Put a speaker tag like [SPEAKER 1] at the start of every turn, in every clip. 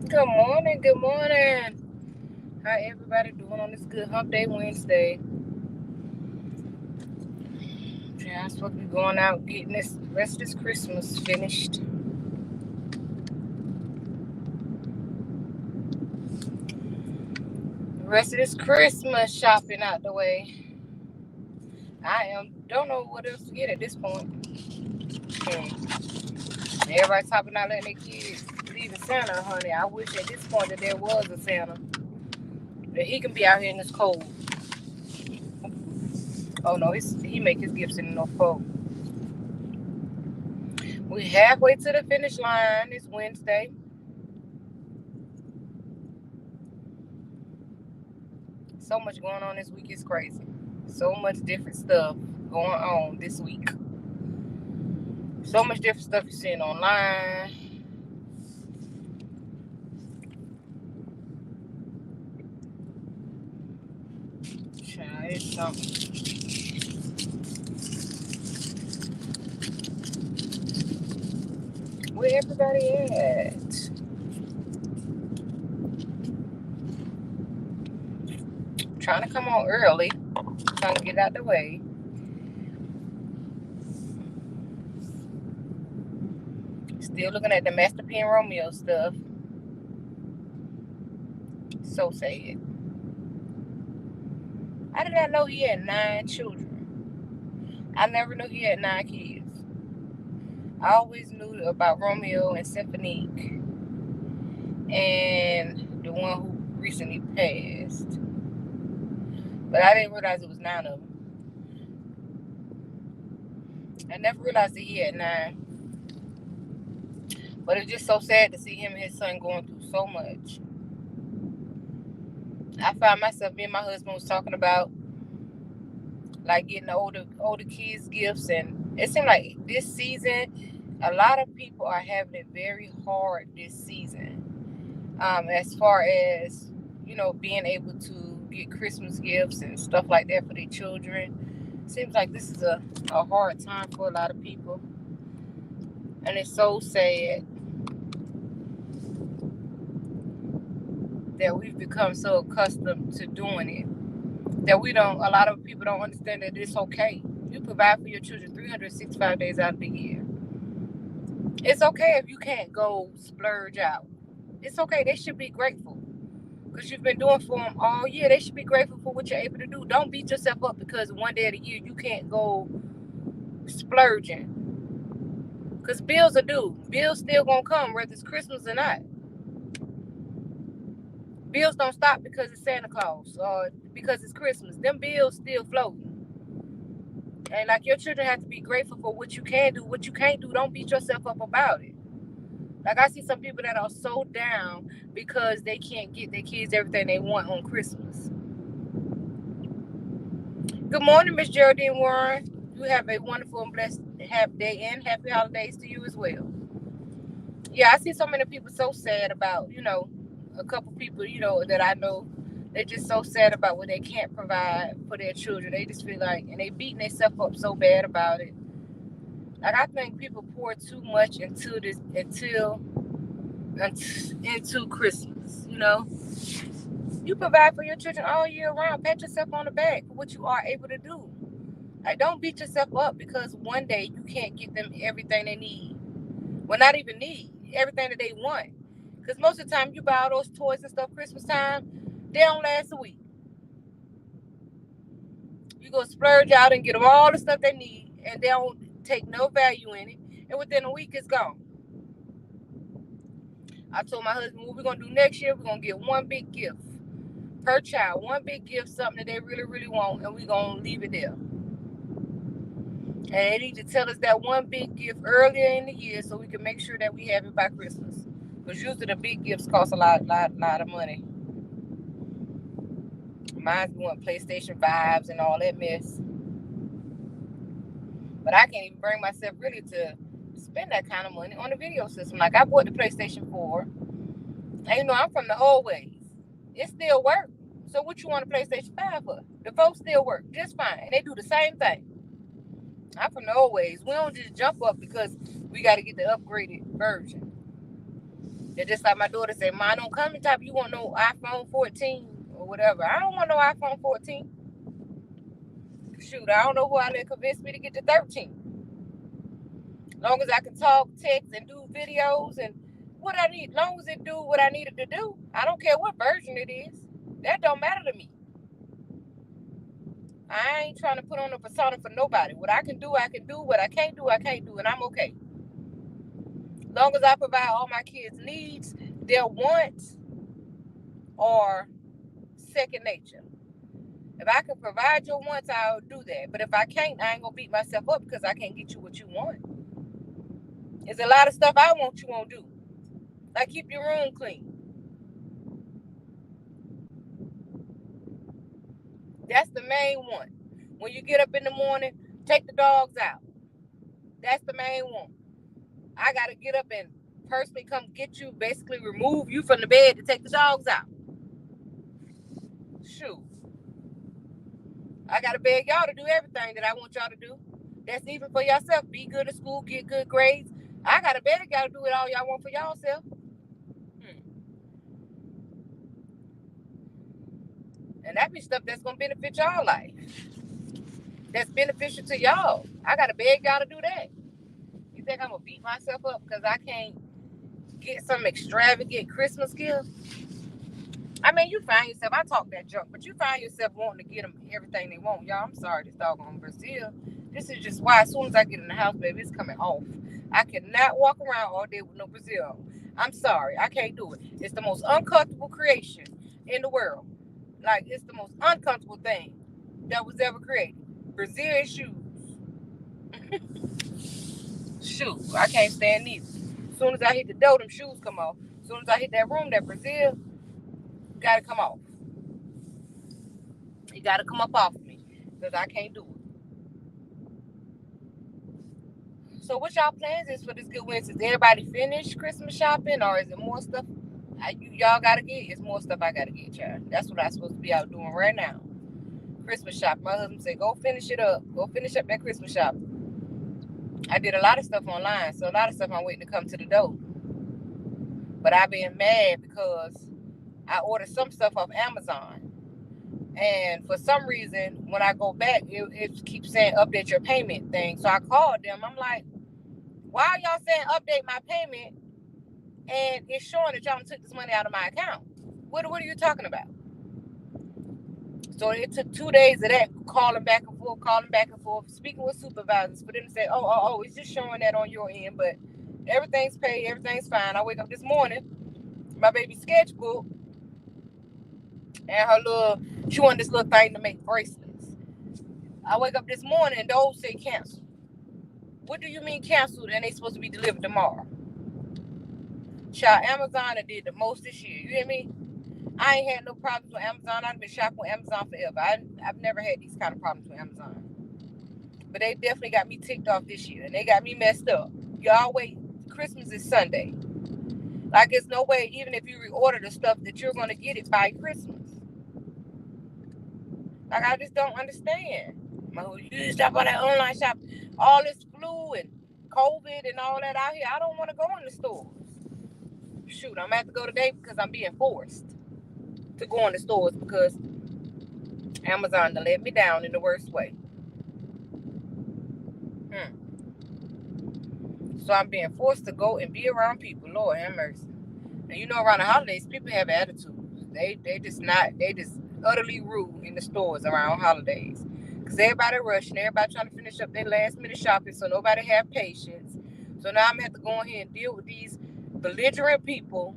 [SPEAKER 1] Good morning, good morning. How everybody doing on this good Hump Day Wednesday? Yeah, I'm supposed to be going out getting this rest of this Christmas finished. The rest of this Christmas shopping out the way. Don't know what else to get at this point. Everybody's talking about letting their kids leave the Santa, honey. I wish at this point that there was a Santa. That he can be out here in this cold. Oh no, he make his gifts in the North Pole. We halfway to the finish line. It's Wednesday. So much going on this week. It's crazy. So much different stuff going on this week. So much different stuff you're seeing online. Child, it's something. Where everybody at? Trying to come on early. Trying to get out the way. Still looking at the Master P and Romeo stuff. So sad. I did not know he had 9 children. I never knew he had 9 kids. I always knew about Romeo and Symphonique and the one who recently passed. But I didn't realize it was 9 of them. I never realized that he had 9. But it's just so sad to see him and his son going through so much. I found myself, me and my husband was talking about like getting the older kids gifts, and it seemed like this season a lot of people are having it very hard this season. As far as, being able to get Christmas gifts and stuff like that for their children. Seems like this is a hard time for a lot of people. And it's so sad that we've become so accustomed to doing it that a lot of people don't understand that it's okay. You provide for your children 365 days out of the year. It's okay if you can't go splurge out. It's okay. They should be grateful because you've been doing for them all year. They should be grateful for what you're able to do. Don't beat yourself up because one day of the year you can't go splurging. Because bills are due. Bills still gonna come whether it's Christmas or not. Bills don't stop because it's Santa Claus or because it's Christmas. Them bills still floating. And like your children have to be grateful for what you can do. What you can't do, don't beat yourself up about it. Like I see some people that are so down because they can't get their kids everything they want on Christmas. Good morning, Miss Geraldine Warren. You have a wonderful and blessed happy day and happy holidays to you as well. Yeah, I see so many people so sad about, a couple people, that I know. They're just so sad about what they can't provide for their children. They just feel like, and they beating themselves up so bad about it. Like I think people pour too much into Christmas. You provide for your children all year round. Pat yourself on the back for what you are able to do. Like don't beat yourself up because one day you can't get them everything they need. Well, not even need everything that they want. Because most of the time you buy all those toys and stuff Christmas time, they don't last a week. You go splurge out and get them all the stuff they need, and they don't take no value in it. And within a week, it's gone. I told my husband, what we're going to do next year, we're going to get one big gift per child. One big gift, something that they really, really want, and we're going to leave it there. And they need to tell us that one big gift earlier in the year so we can make sure that we have it by Christmas. Because usually the big gifts cost a lot of money. Mine's going PlayStation 5s and all that mess. But I can't even bring myself really to spend that kind of money on a video system. Like I bought the PlayStation 4. And I'm from the old ways. It still works. So what you want a PlayStation 5 for? The folks still work just fine. And they do the same thing. I'm from the old ways. We don't just jump up because we got to get the upgraded version. It's just like my daughter said, "Ma, don't come and type you want no iPhone 14 or whatever." I don't want no iPhone 14. Shoot, I don't know who I let convince me to get the 13. Long as I can talk, text, and do videos and what I need, long as it do what I needed to do, I don't care what version it is. That don't matter to me. I ain't trying to put on a persona for nobody. What I can do, I can do. What I can't do, I can't do, and I'm okay. Long as I provide all my kids' needs, their wants are second nature. If I can provide your wants, I'll do that. But if I can't, I ain't gonna beat myself up because I can't get you what you want. There's a lot of stuff I want you won't do. Like keep your room clean. That's the main one. When you get up in the morning, take the dogs out. That's the main one. I gotta get up and personally come get you, basically remove you from the bed to take the dogs out. Shoot. I gotta beg y'all to do everything that I want y'all to do. That's even for yourself. Be good at school, get good grades. I gotta beg y'all to do it all y'all want for y'allself. And that be stuff that's gonna benefit y'all life. That's beneficial to y'all. I gotta beg y'all to do that. You think I'm gonna beat myself up because I can't get some extravagant Christmas gift? I mean, you find yourself, I talk that junk, but you find yourself wanting to get them everything they want. Y'all, I'm sorry, this doggone Brazil. This is just why as soon as I get in the house, baby, it's coming off. I cannot walk around all day with no Brazil on. I'm sorry, I can't do it. It's the most uncomfortable creation in the world. Like, it's the most uncomfortable thing that was ever created. Brazilian shoes. Shoot, I can't stand these. As soon as I hit the door, them shoes come off. As soon as I hit that room, that Brazil gotta come off. It gotta come up off me because I can't do it. So what y'all plans is for this good Wednesday? Is everybody finished Christmas shopping or is it more stuff y'all gotta get? It's more stuff I gotta get, y'all. That's what I'm supposed to be out doing right now. Christmas shop. My husband said, go finish it up. Go finish up that Christmas shop. I did a lot of stuff online, so a lot of stuff I'm waiting to come to the door. But I've been mad because I ordered some stuff off Amazon. And for some reason, when I go back, it keeps saying update your payment thing. So I called them. I'm like, why are y'all saying update my payment? And it's showing that y'all took this money out of my account. What are you talking about? So it took 2 days of that, calling back and forth, speaking with supervisors for them to say, oh, it's just showing that on your end, but everything's paid, everything's fine. I wake up this morning, my baby's sketchbook, and she wanted this little thing to make bracelets. I wake up this morning and those say canceled. What do you mean canceled and they supposed to be delivered tomorrow? Child, Amazon did the most this year. You hear me? I ain't had no problems with Amazon. I've been shopping with Amazon forever. I've never had these kind of problems with Amazon. But they definitely got me ticked off this year. And they got me messed up. Y'all wait. Christmas is Sunday. Like, there's no way, even if you reorder the stuff, that you're going to get it by Christmas. Like, I just don't understand. You stop on that online shop. All this flu and COVID and all that out here. I don't want to go in the stores. Shoot, I'm going to have to go today because I'm being forced to go in the stores because Amazon done let me down in the worst way. So I'm being forced to go and be around people. Lord have mercy. And you know, around the holidays, people have attitudes. They just utterly rude in the stores around holidays. Because everybody rushing, everybody trying to finish up their last minute shopping, so nobody have patience. So now I'm going to have to go in here and deal with these belligerent people.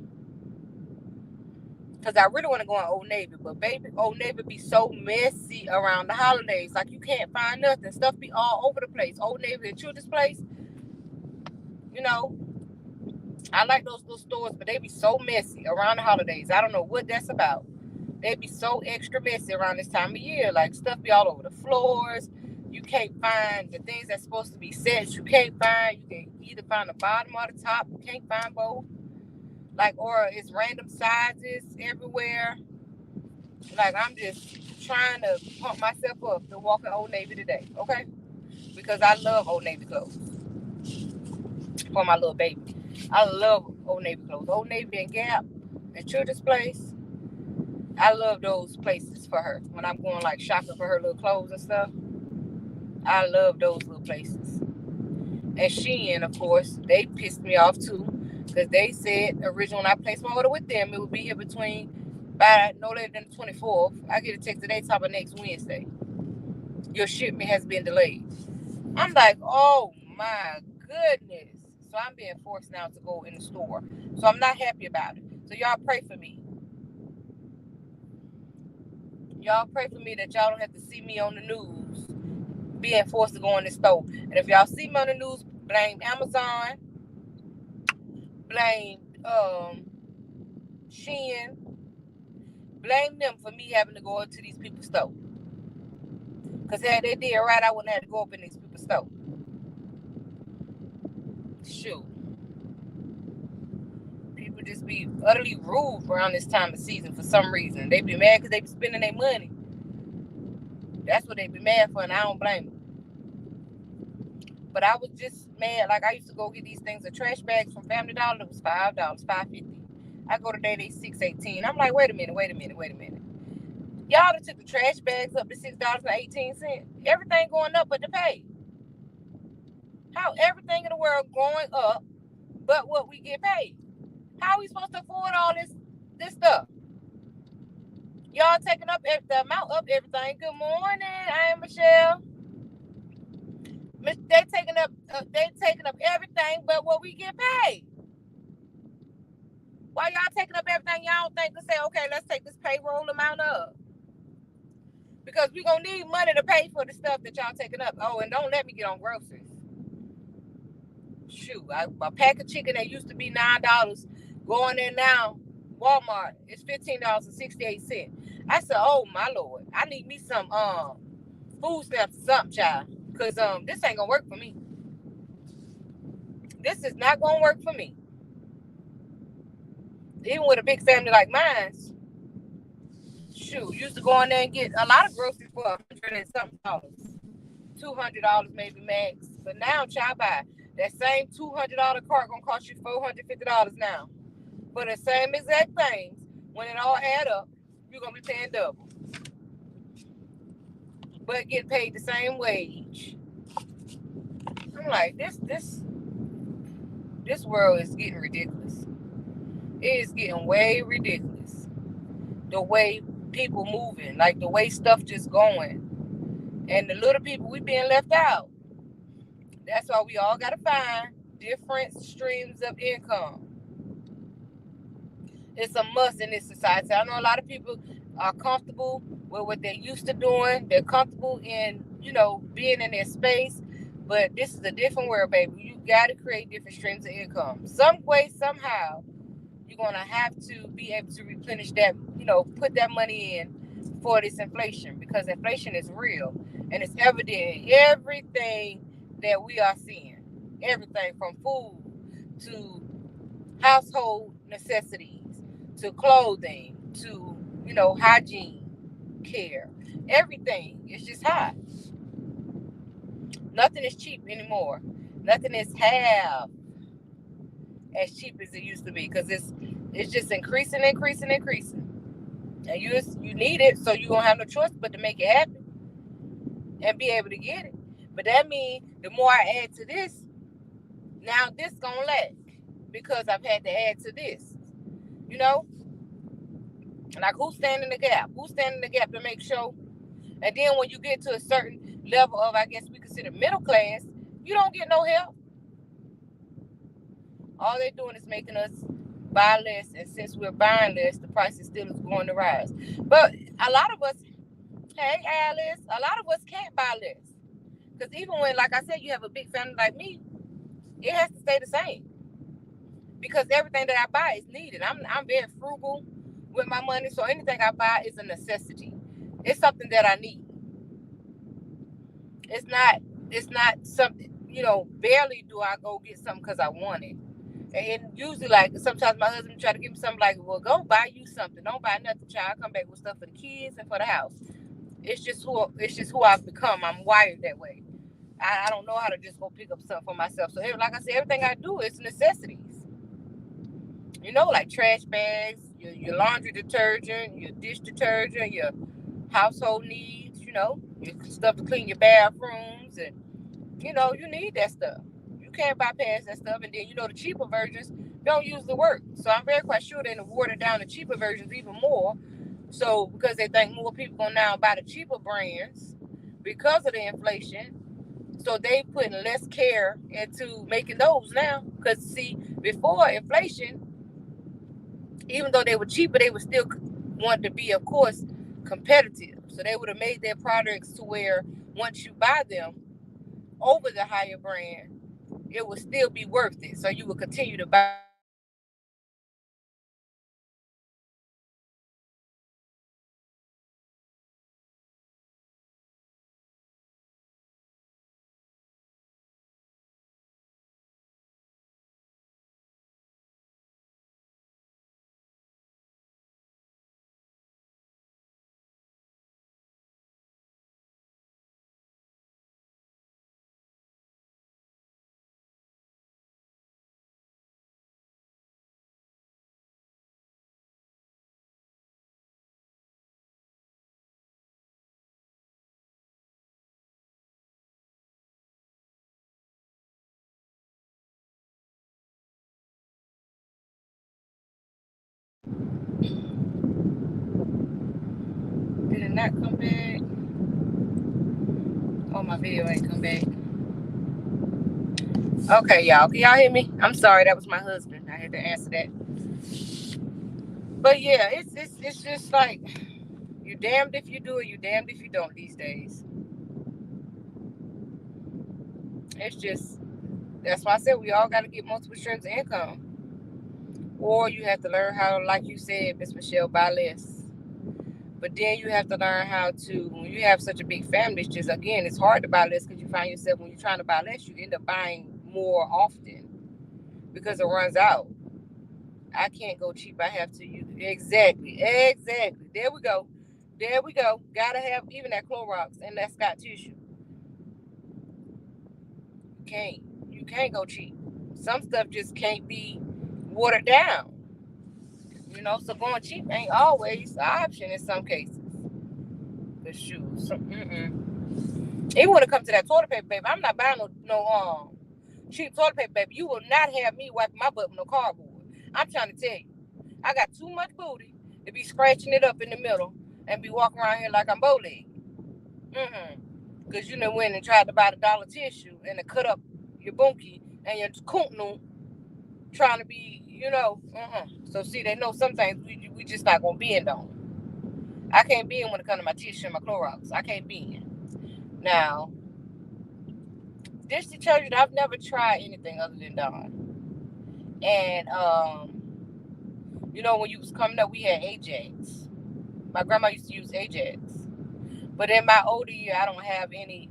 [SPEAKER 1] Because I really want to go in Old Navy. But baby, Old Navy be so messy around the holidays. Like, you can't find nothing. Stuff be all over the place. Old Navy and Children's Place. You know, I like those little stores, but they be so messy around the holidays. I don't know what that's about. They be so extra messy around this time of year. Like, stuff be all over the floors. You can't find the things that's supposed to be set. You can't find. You can either find the bottom or the top. You can't find both. Like, or it's random sizes everywhere. Like, I'm just trying to pump myself up to walk in Old Navy today, okay? Because I love Old Navy clothes for my little baby. I love Old Navy clothes. Old Navy and Gap and Children's Place. I love those places for her. When I'm going like shopping for her little clothes and stuff, I love those little places. And Shein, of course, they pissed me off too, because they said originally when I placed my order with them, it would be here between by no later than the 24th. I get a text today talking about next Wednesday. Your shipment has been delayed. I'm like, oh my goodness. So I'm being forced now to go in the store. So I'm not happy about it. So y'all pray for me. Y'all pray for me that y'all don't have to see me on the news being forced to go in the store. And if y'all see me on the news, blame Amazon, blame Shein, blame them for me having to go into these people's store. Because had they did right, I wouldn't have to go up in these people's store. Shoot. People just be utterly rude around this time of season for some reason. They be mad because they be spending their money. That's what they be mad for, and I don't blame them. But I was just mad. Like, I used to go get these things, the trash bags from Family Dollar. It was $5, $5.50. I go today, they $6.18. I'm like, wait a minute. Y'all that took the trash bags up to $6.18. Everything going up but the pay. How everything in the world going up but what we get paid? How are we supposed to afford all this stuff? Y'all taking up the amount of everything. Good morning, I am Michelle. They taking up everything but what we get paid. Why y'all taking up everything? Y'all don't think to say, okay, let's take this payroll amount up, because we gonna need money to pay for the stuff that y'all taking up. Oh, and don't let me get on groceries. Shoot, a pack of chicken that used to be $9 going in now. Walmart, it's $15.68. I said, oh my Lord, I need me some food stamps or something, child, because this ain't gonna work for me. This is not gonna work for me. Even with a big family like mine, shoot, used to go in there and get a lot of groceries for $100 and something dollars, $200 maybe max. But now, child, buy that same $200 cart gonna cost you $450 now for the same exact things. When it all add up, you're gonna be paying double, but get paid the same wage. I'm like, this world is getting ridiculous. It is getting way ridiculous. The way people moving, like the way stuff just going, and the little people, we being left out. That's why we all gotta find different streams of income. It's a must in this society. I know a lot of people are comfortable with what they're used to doing. They're comfortable in, being in their space. But this is a different world, baby. You got to create different streams of income. Some way, somehow, you're going to have to be able to replenish that, put that money in for this inflation, because inflation is real. And it's evident in everything that we are seeing. Everything from food to household necessities, to clothing, to, hygiene, care. Everything is just high. Nothing is cheap anymore. Nothing is half as cheap as it used to be, because it's just increasing. And you need it, so you're going to have no choice but to make it happen and be able to get it. But that means the more I add to this, now this going to lack, because I've had to add to this. Like, who's standing the gap? Who's standing the gap to make sure? And then when you get to a certain level of, I guess we consider middle class, you don't get no help. All they're doing is making us buy less, and since we're buying less, the price is still going to rise. But a lot of us, hey Alice, a lot of us can't buy less, because even when, like I said, you have a big family like me, it has to stay the same, because everything that I buy is needed. I'm very frugal with my money, so anything I buy is a necessity. It's something that I need. It's not something, barely do I go get something because I want it. And usually, like, sometimes my husband try to give me something, like, well, go buy you something. Don't buy nothing, child. I come back with stuff for the kids and for the house. It's just who I've become. I'm wired that way. I don't know how to just go pick up something for myself. So, like I said, everything I do is necessities. like trash bags, your laundry detergent, your dish detergent, your household needs, your stuff to clean your bathrooms, and you need that stuff. You can't bypass that stuff, and then the cheaper versions don't usually work. So I'm very quite sure they watered down the cheaper versions even more. So because they think more people gonna now buy the cheaper brands because of the inflation, so they putting less care into making those now. Because see, before inflation, even though they were cheaper, they would still want to be, of course, competitive. So they would have made their products to where once you buy them over the higher brand, it would still be worth it. So you would continue to buy them. Did it not come back? Oh, my video ain't come back. Okay, y'all. Can y'all hear me? I'm sorry, that was my husband. I had to answer that. But yeah, it's just like you damned if you do it, you damned if you don't these days. It's just that's why I said we all got to get multiple streams of income, or you have to learn how, like you said, Miss Michelle, buy less. But then you have to learn how to, when you have such a big family, it's just, again, it's hard to buy less because you find yourself, when you're trying to buy less, you end up buying more often because it runs out. I can't go cheap. I have to use exactly. There we go. There we go. Gotta have even that Clorox and that Scott tissue. Can't. You can't go cheap. Some stuff just can't be watered down. So going cheap ain't always the option in some cases. The shoes. Even when it comes to that toilet paper, baby, I'm not buying no cheap toilet paper, baby. You will not have me wiping my butt with no cardboard. I'm trying to tell you, I got too much booty to be scratching it up in the middle and be walking around here like I'm bow-legged. Because you know went and tried to buy the dollar tissue and to cut up your bunkie and your kuntnu trying to be, So see, they know some things we just not gonna bend on. I can't bend when it comes to my tissue and my Clorox. I can't bend. Now, dish detergent, I've never tried anything other than Dawn. And when you was coming up, we had Ajax. My grandma used to use Ajax. But in my older year, I don't have any.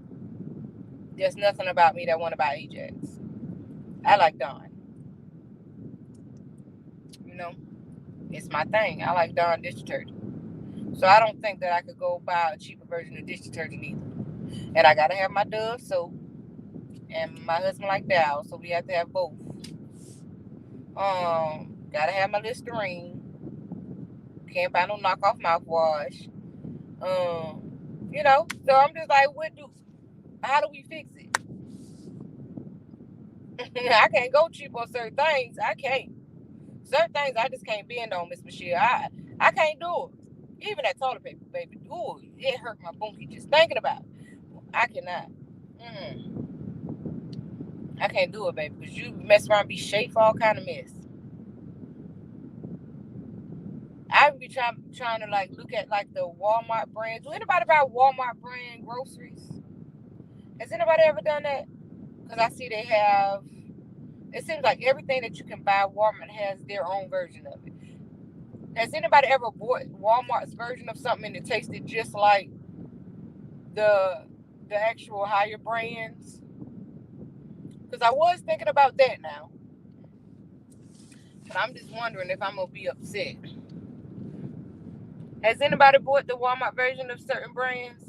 [SPEAKER 1] There's nothing about me that want to buy Ajax. I like Dawn. It's my thing. I like Dawn dish detergent. So I don't think that I could go buy a cheaper version of dish detergent either. And I gotta have my Dove soap, and my husband like Dow, so we have to have both. Gotta have my Listerine. Can't buy no knockoff mouthwash. So I'm just like, how do we fix it? I can't go cheap on certain things. I can't. Certain things I just can't bend on, Miss Michelle. I can't do it. Even that toilet paper, baby. Ooh, it hurt my bunkie just thinking about it. I cannot. I can't do it, baby, because you mess around and be shaped for all kind of mess. I would be trying to like look at like the Walmart brands. Do anybody buy Walmart brand groceries? Has anybody ever done that? Because I see they have. It seems like everything that you can buy, Walmart has their own version of it. Has anybody ever bought Walmart's version of something and it tasted just like the actual higher brands? Because I was thinking about that now. But I'm just wondering if I'm going to be upset. Has anybody bought the Walmart version of certain brands?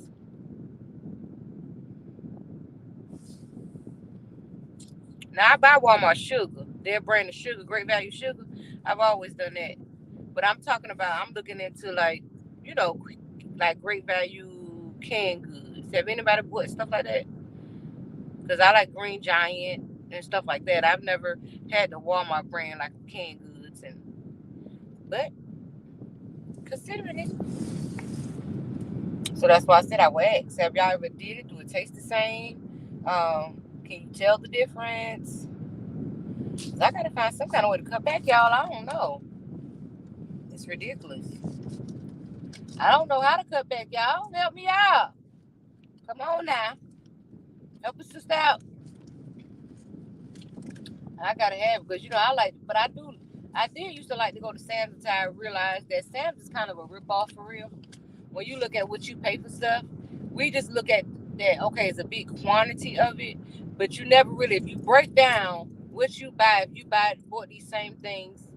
[SPEAKER 1] Now, I buy Walmart sugar. Their brand of sugar, Great Value Sugar. I've always done that. But I'm talking about, I'm looking into like, you know, like Great Value canned goods. Have anybody bought stuff like that? Because I like Green Giant and stuff like that. I've never had the Walmart brand like canned goods, but considering it, so that's why I said I would ask. Have y'all ever did it? Do it taste the same? Can you tell the difference? I gotta find some kind of way to cut back, y'all. I don't know. It's ridiculous. I don't know how to cut back, y'all. Help me out. Come on now. Help a sister out. I gotta have it because I like, but I did used to like to go to Sam's until I realized that Sam's is kind of a ripoff for real. When you look at what you pay for stuff, we just look at that, okay, it's a big quantity of it, but you never really, if you break down what you buy, if you bought these same things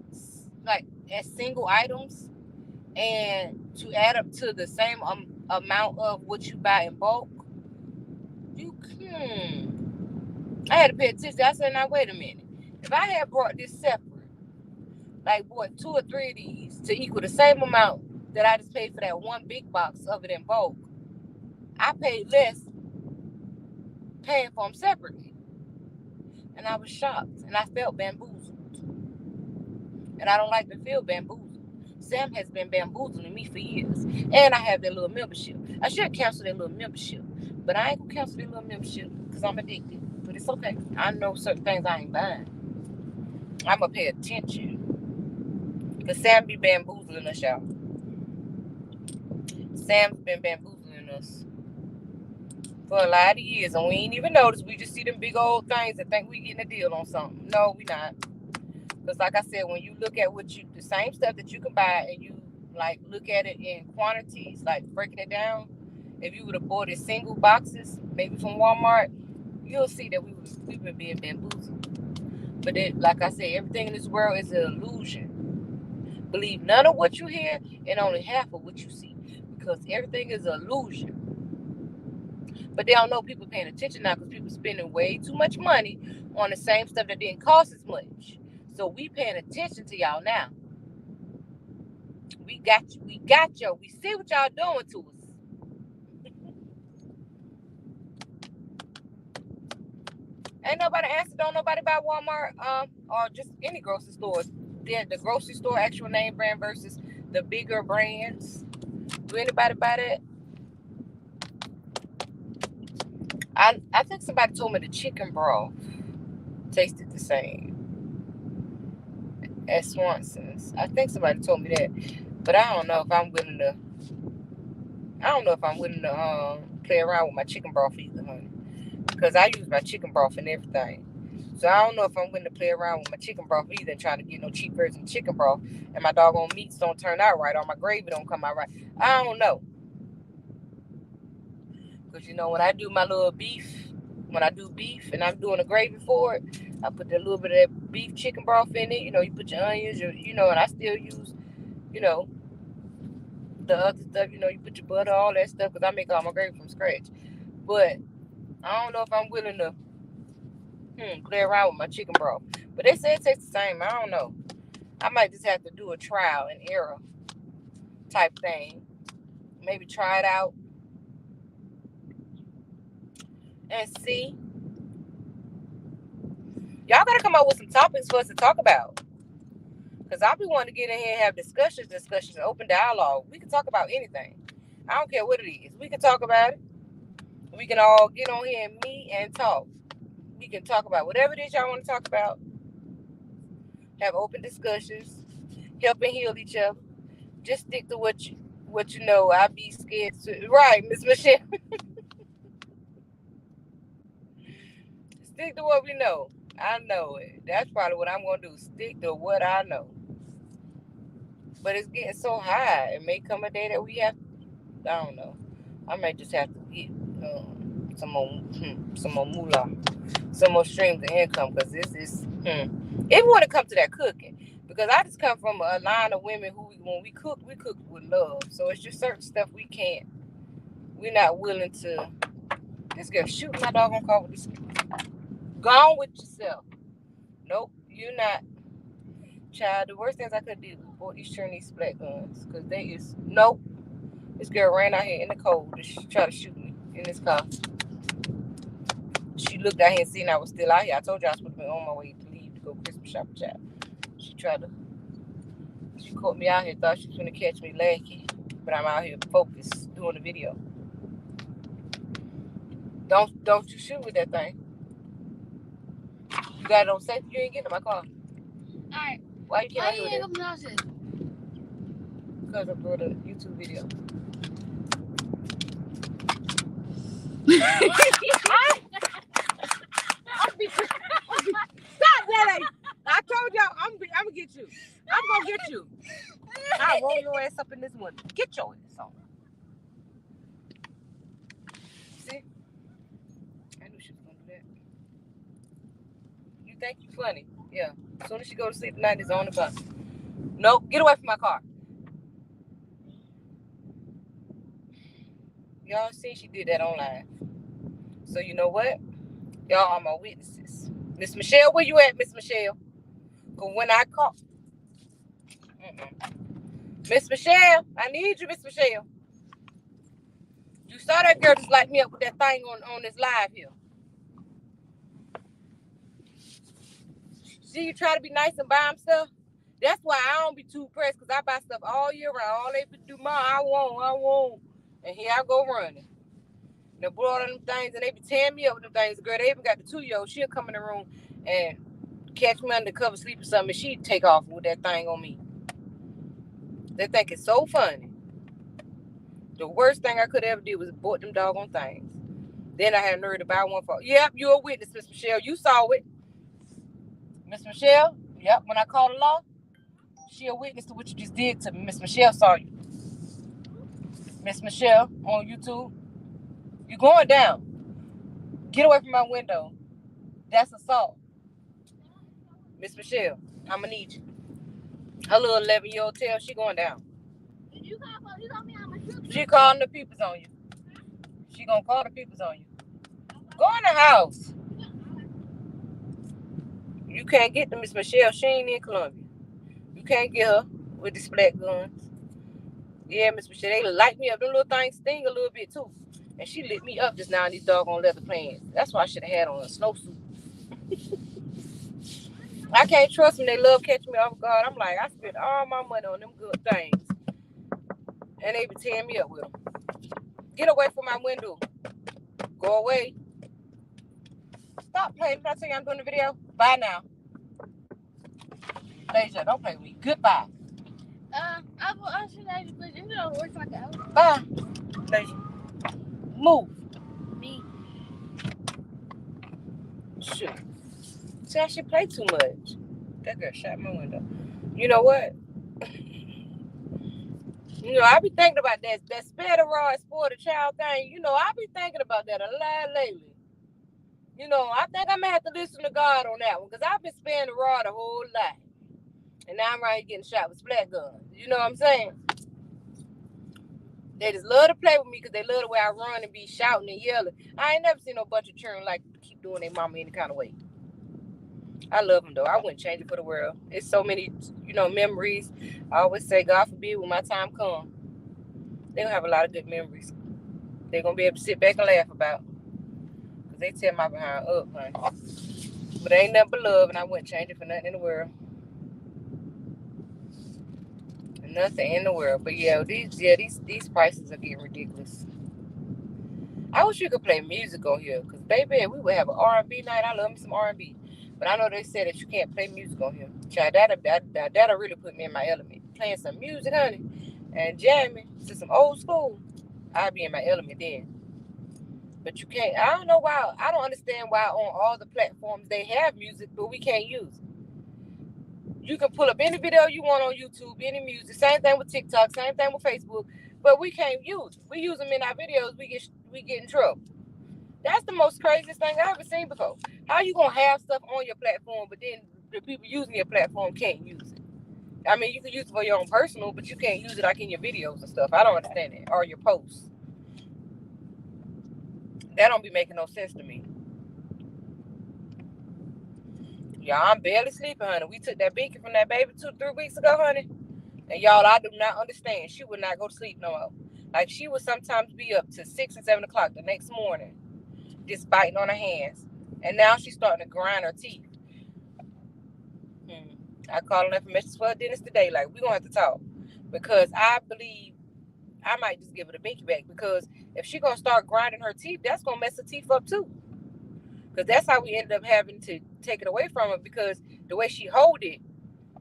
[SPEAKER 1] like as single items and to add up to the same amount of what you buy in bulk, I had to pay attention. I said, now wait a minute. If I had brought this separate, like bought 2 or 3 of these to equal the same amount that I just paid for that one big box of it in bulk, I paid less paying for them separately. And I was shocked and I felt bamboozled. And I don't like to feel bamboozled. Sam has been bamboozling me for years. And I have that little membership. I should cancel that little membership. But I ain't going to cancel that little membership because I'm addicted. But it's okay. I know certain things I ain't buying. I'm going to pay attention. Because Sam be bamboozling us, y'all. Sam's been bamboozling us for a lot of years. And we ain't even noticed. We just see them big old things and think we getting a deal on something. No, we not. Because like I said, when you look at the same stuff that you can buy and you like look at it in quantities, like breaking it down, if you would have bought it single boxes, maybe from Walmart, you'll see that we've been being bamboozled. But like I said, everything in this world is an illusion. Believe none of what you hear and only half of what you see, because everything is an illusion. But they don't know people paying attention now because people spending way too much money on the same stuff that didn't cost as much. So we paying attention to y'all now. We got you. We got you. We see what y'all doing to us. Ain't nobody answered. Don't nobody buy Walmart or just any grocery store. The grocery store actual name brand versus the bigger brands. Do anybody buy that? I think somebody told me the chicken broth tasted the same at Swanson's. I think somebody told me that, but I don't know if I'm willing to. Play around with my chicken broth either, honey, because I use my chicken broth and everything. So I don't know if I'm willing to play around with my chicken broth either and trying to get no cheap version of chicken broth, and my doggone meats don't turn out right or my gravy don't come out right. I don't know. Because when I do my little beef, when I do beef and I'm doing a gravy for it, I put a little bit of that beef chicken broth in it. You put your onions, and I still use, the other stuff. You put your butter, all that stuff, because I make all my gravy from scratch. But I don't know if I'm willing to play around with my chicken broth. But they say it tastes the same. I don't know. I might just have to do a trial and error type thing. Maybe try it out and see. Y'all gotta come up with some topics for us to talk about. Because I'll be wanting to get in here and have discussions, open dialogue. We can talk about anything. I don't care what it is. We can talk about it. We can all get on here and meet and talk. We can talk about whatever it is y'all want to talk about. Have open discussions. Help and heal each other. Just stick to what you know. I'll be scared to. Right, Miss Michelle. Stick to what we know. I know it. That's probably what I'm going to do. Stick to what I know. But it's getting so high. It may come a day that we have, I don't know. I may just have to get some more moolah, some more streams of income, because this is, even when it comes to that cooking, because I just come from a line of women who, when we cook with love. So it's just certain stuff we're not willing to. This girl shooting my doggone car with this. Go on with yourself. Nope. You not, child. The worst things I could do was bought these Chinese splat guns, cause they is nope. This girl ran out here in the cold to try to shoot me in this car. She looked out here and seen I was still out here. I told you I was supposed to be on my way to leave to go Christmas shopping, child. She caught me out here, thought she was gonna catch me lacking, but I'm out here focused doing the video. Don't you shoot with that thing. You got it on safety. You ain't getting in my car.
[SPEAKER 2] Alright.
[SPEAKER 1] Why you can't
[SPEAKER 2] you
[SPEAKER 1] do
[SPEAKER 2] ain't
[SPEAKER 1] that?
[SPEAKER 2] gonna pronounce it?
[SPEAKER 1] Because I brought a YouTube video. Stop that! I told y'all I'm gonna get you. I'm gonna get you. I'll roll your ass up in this one. Get your ass on. See? I knew she was gonna do that. You think you funny? Yeah. As soon as she go to sleep tonight, it's on the bus. Nope. Get away from my car. Y'all see she did that online. So you know what? Y'all are my witnesses. Miss Michelle, where you at, Miss Michelle? Cause when I call, Miss Michelle, I need you, Miss Michelle. You saw that girl just light me up with that thing on this live here. See, you try to be nice and buy them stuff. That's why I don't be too pressed, because I buy stuff all year round. All they do, Mom, I won't. And here I go running. They brought on them things, and they be tearing me up with them things. Girl, they even got the 2-year-old. She'll come in the room and catch me under the cover sleep or something, and she'd take off with that thing on me. They think it's so funny. The worst thing I could ever do was bought them doggone things. Then I had nerve to buy one for. Yep, you're a witness, Miss Michelle. You saw it. Miss Michelle, yep, when I called the law, she a witness to what you just did to me. Miss Michelle saw you. Miss Michelle on YouTube, you going down. Get away from my window. That's assault. Miss Michelle, I'ma need you. Her little 11-year-old tail, she going down.
[SPEAKER 2] Did you call police on me? I'm a shoot.
[SPEAKER 1] She calling the peoples on you. She gonna call the peoples on you. Go in the house. You can't get to Miss Michelle. She ain't in Columbia. You can't get her with the splat guns. Yeah, Miss Michelle, they light me up. Them little things sting a little bit too. And she lit me up just now in these doggone leather pants. That's why I should have had on a snowsuit. I can't trust them. They love catching me off guard. I'm like, I spent all my money on them good things. And they be tearing me up with them. Get away from my window. Go away. Stop playing. Did I tell you I'm doing the video? Bye now. Deja, don't play with me. Goodbye.
[SPEAKER 2] I should have but it don't work like that.
[SPEAKER 1] Bye. Deja. Move.
[SPEAKER 2] Me.
[SPEAKER 1] Shoot. See, I should play too much. That girl shot my window. You know what? You know, I be thinking about that spare the rod, spoil the child thing. You know, I be thinking about that a lot lately. You know, I think I may have to listen to God on that one, because I've been sparing the rod a whole lot. And now I'm right here getting shot with splat guns. You know what I'm saying? They just love to play with me because they love the way I run and be shouting and yelling. I ain't never seen no bunch of children like keep doing their mama any kind of way. I love them, though. I wouldn't change it for the world. It's so many, memories. I always say, God forbid, when my time comes, they're going to have a lot of good memories. They're going to be able to sit back and laugh about. Because they tear my behind up, honey. But ain't nothing but love, and I wouldn't change it for nothing in the world. Nothing in the world. But yeah, these prices are getting ridiculous. I wish you could play music on here, because baby, we would have an R&B night. I love me some R&B. But I know they said that you can't play music on here. Child, that'll really put me in my element. Playing some music, honey, and jamming to some old school, I'd be in my element then. But you can't. I don't know why. I don't understand why on all the platforms they have music, but we can't use it. You can pull up any video you want on YouTube, any music. Same thing with TikTok, same thing with Facebook, but we can't use it. We use them in our videos. We get in trouble. That's the most craziest thing I ever seen before. How you gonna have stuff on your platform, but then the people using your platform can't use it? I mean, you can use it for your own personal, but you can't use it like in your videos and stuff. I don't understand it. Or your posts. That don't be making no sense to me. Y'all, I'm barely sleeping, honey. We took that binky from that baby 2-3 weeks ago, honey. And y'all, I do not understand. She would not go to sleep no more. Like, she would sometimes be up to 6 and 7 o'clock the next morning, just biting on her hands. And now she's starting to grind her teeth. I called her information for her dentist today. Like, we're going to have to talk. Because I believe I might just give her the binky back. Because if she's going to start grinding her teeth, that's going to mess her teeth up too. Because that's how we ended up having to take it away from her. Because the way she hold it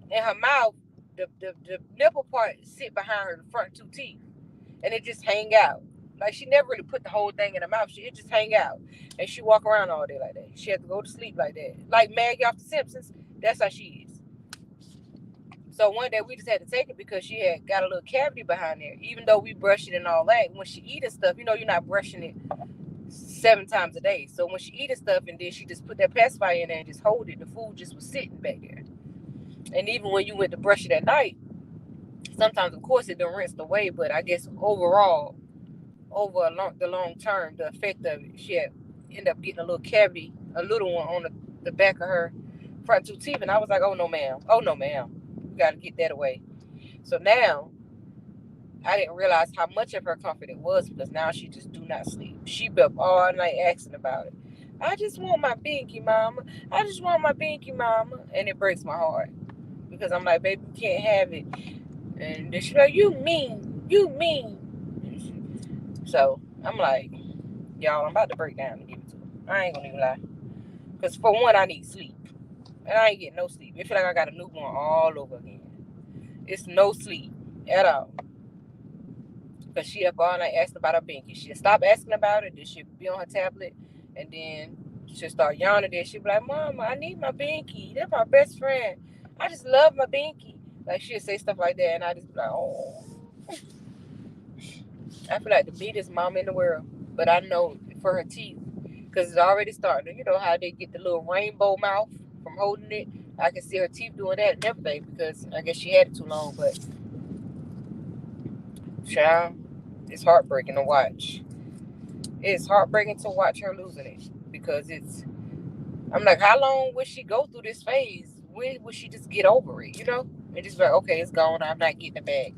[SPEAKER 1] in her mouth, the nipple part sit behind her front 2 teeth. And it just hang out. Like, she never really put the whole thing in her mouth. It just hang out. And she walk around all day like that. She had to go to sleep like that. Like Maggie off The Simpsons, that's how she is. So one day we just had to take it because she had got a little cavity behind there. Even though we brush it and all that, when she eating stuff, you're not brushing it 7 times a day. So when she eating stuff and then she just put that pacifier in there and just hold it, the food just was sitting back there. And even when you went to brush it at night, sometimes, of course, it don't rinse away, but I guess overall, over the long term, the effect of it, she had ended up getting a little cavity, a little one on the back of her front 2 teeth. And I was like, oh, no, ma'am. Oh, no, ma'am. We got to get that away. So now, I didn't realize how much of her comfort it was because now she just do not sleep. She be up all night asking about it. I just want my binky, mama. I just want my binky, mama. And it breaks my heart because I'm like, baby, you can't have it. And then she's like, you mean. So I'm like, y'all, I'm about to break down and give it to her. I ain't gonna even lie. Because for one, I need sleep. And I ain't getting no sleep. It feel like I got a newborn all over again. It's no sleep at all. Because she up all night asking about her binky. She'll stop asking about it. Then she'll be on her tablet. And then she'll start yawning. Then she'll be like, Mama, I need my binky. They're my best friend. I just love my binky. Like, she'll say stuff like that. And I just be like, oh. I feel like the biggest mama in the world. But I know for her teeth, because it's already starting. You know how they get the little rainbow mouth from holding it? I can see her teeth doing that and everything because I guess she had it too long. But, child, it's heartbreaking to watch. It's heartbreaking to watch her losing it because I'm like, how long would she go through this phase? When would she just get over it, And just be like, okay, it's gone. I'm not getting it back.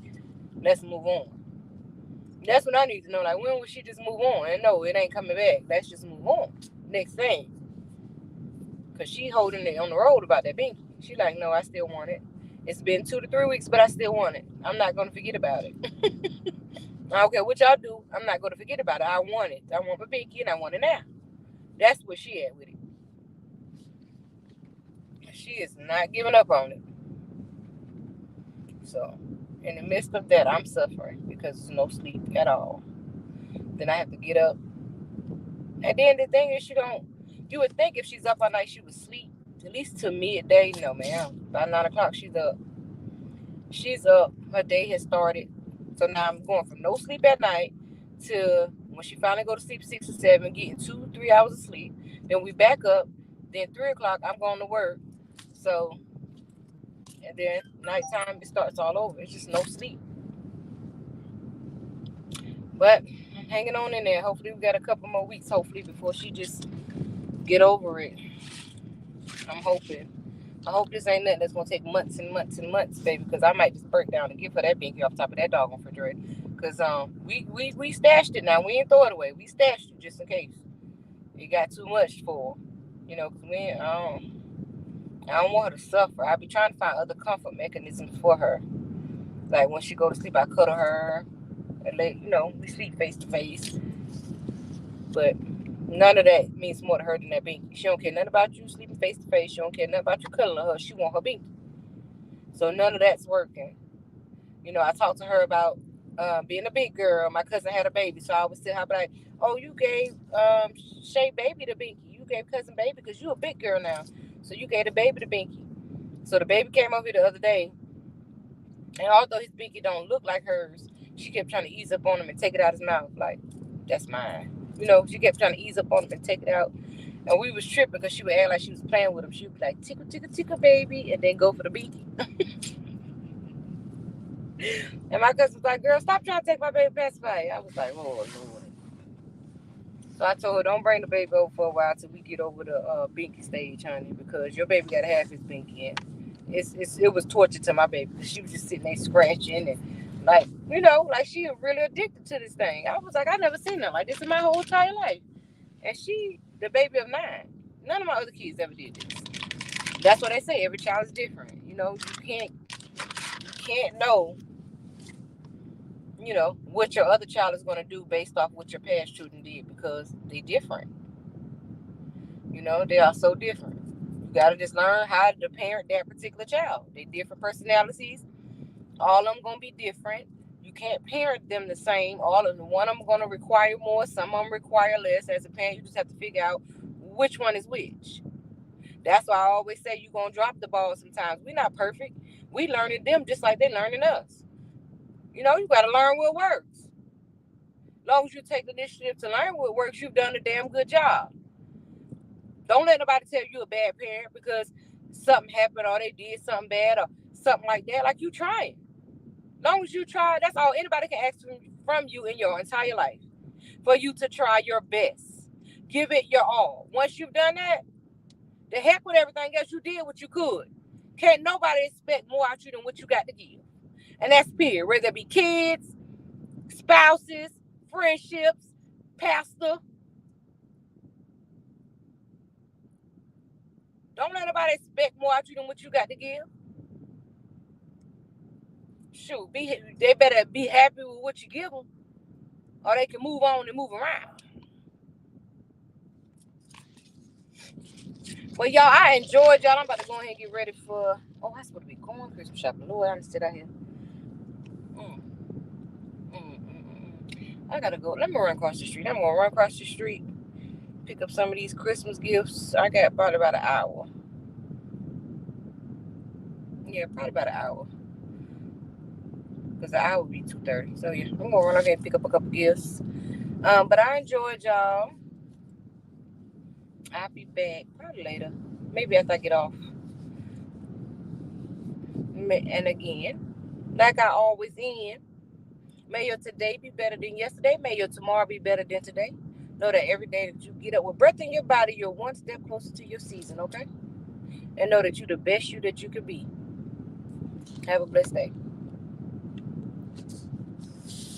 [SPEAKER 1] Let's move on. That's what I need to know. Like, when would she just move on? And no, it ain't coming back. Let's just move on. Next thing. Because she holding it on the road about that binky. She like, no, I still want it. It's been 2 to 3 weeks, but I still want it. I'm not going to forget about it. I don't care what y'all do. I'm not going to forget about it. I want it. I want my binky and I want it now. That's where she at with it. She is not giving up on it. So, in the midst of that, I'm suffering because there's no sleep at all. Then I have to get up. And then the thing is, you would think if she's up all night, she would sleep. At least to midday. No, ma'am. By 9 o'clock, she's up. She's up. Her day has started. So now I'm going from no sleep at night to when she finally go to sleep 6 or 7, getting 2-3 hours of sleep. Then we back up. Then 3 o'clock, I'm going to work. So, and then nighttime, it starts all over. It's just no sleep. But I'm hanging on in there. Hopefully we got a couple more weeks, hopefully, before she just get over it. I'm hoping. I hope this ain't nothing that's going to take months and months and months, baby, because I might just break down and give her that binky off top of that doggone refrigerator. Because we stashed it now. We ain't throw it away. We stashed it just in case. It got too much for her. Because I don't want her to suffer. I be trying to find other comfort mechanisms for her. Like when she go to sleep, I cuddle her and we sleep face to face. But none of that means more to her than that binky. She don't care nothing about you sleeping face to face. She don't care nothing about you cuddling her. She want her binky. So none of that's working. I talked to her about being a big girl. My cousin had a baby, so I would tell her like, "Oh, you gave Shay baby the binky. You gave cousin baby because you a big girl now. So you gave the baby the binky." So the baby came over here the other day, and although his binky don't look like hers, she kept trying to ease up on him and take it out of his mouth. Like, that's mine. She kept trying to ease up on him and take it out. And we was tripping because she would act like she was playing with him. She would be like, tickle, tickle, tickle, baby, and then go for the binky. And my cousin was like, girl, stop trying to take my baby pacifier. I was like, oh, Lord. So I told her, don't bring the baby over for a while till we get over the binky stage, honey, because your baby got to have his binky. And it was torture to my baby. She was just sitting there scratching and like she really addicted to this thing. I was like, I never seen nothing like this in my whole entire life. And she, the baby of 9, none of my other kids ever did this. That's what they say. Every child is different. You can't know what your other child is going to do based off what your past children did because they different. They are so different. You got to just learn how to parent that particular child. They different personalities. All of them going to be different. You can't parent them the same. All of them, one of them going to require more. Some of them require less. As a parent, you just have to figure out which one is which. That's why I always say you're going to drop the ball sometimes. We're not perfect. We learning them just like they learning us. You got to learn what works. As long as you take the initiative to learn what works, you've done a damn good job. Don't let nobody tell you a bad parent because something happened or they did something bad or something like that. Like, you trying. As long as you try, that's all anybody can ask from you in your entire life. For you to try your best. Give it your all. Once you've done that, the heck with everything else, you did what you could. Can't nobody expect more out you than what you got to give. And that's period. Whether it be kids, spouses, friendships, pastor. Don't let nobody expect more out you than what you got to give. Shoot, they better be happy with what you give them, or they can move on and move around. Well, y'all, I enjoyed y'all. I'm about to go ahead and get ready for. Oh, I'm supposed to be going Christmas shopping. Lord, I just sit out here. I gotta go. Let me run across the street. I'm gonna run across the street, pick up some of these Christmas gifts. I got probably about an hour. Yeah, probably about an hour. Because the hour would be 2:30. So yeah, I'm gonna run out here and pick up a couple gifts. But I enjoyed y'all. I'll be back probably later. Maybe after I get off. And again, like I always end, may your today be better than yesterday. May your tomorrow be better than today. Know that every day that you get up with breath in your body, you're one step closer to your season, okay? And know that you're the best you that you can be. Have a blessed day.